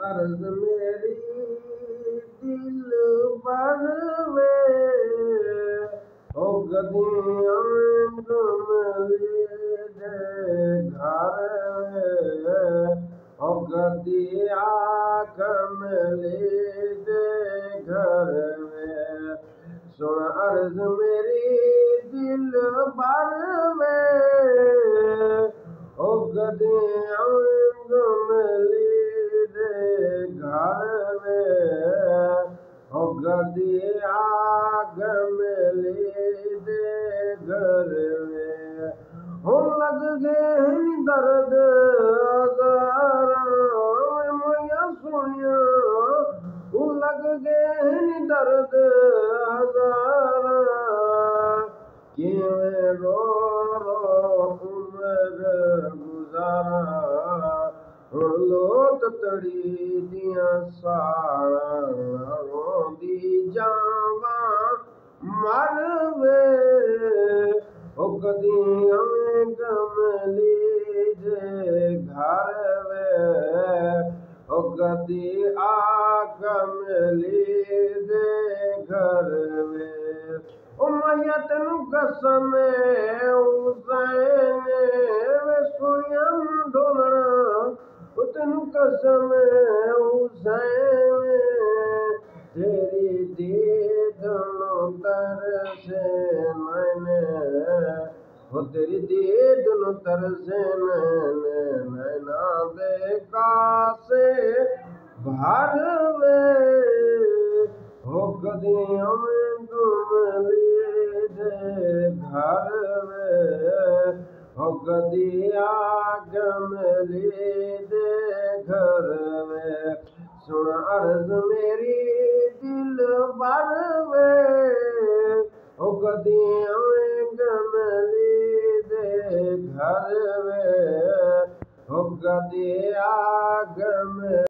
अर्ज मेरी दिल भर वे ओ गदियां कमली दे घर वे ओ गदिया कमली दे घर वे सुन अर्ज मेरी दिल भर वे ओ गदियां कमली घर में हो गदिया गमली दे घर में हो लग गए दर्द मैया सुनिया हो लग गए दर्द कि रो रो उम्र गुजारा लोट तड़ी दिया साड़ा रोंदी जावा मर वे ओ गदियां कमली दे घर वे ओ गदिया कमली दे घर वे ओ मैया तेनू कसम हुसैन वे सुनिया ढोलना तेनू कसम हुसैन तेरी दीद नो तरसे मैंने वो तेरी दीद नो तरसे मैंने नैना देखा से भर वे हो गदियां कमली दे घर वे हो गदिया गमली दे घर में सुन अर्ज मेरी दिल भर वे हो गदिया गमली दे घर में हो गदिया गमली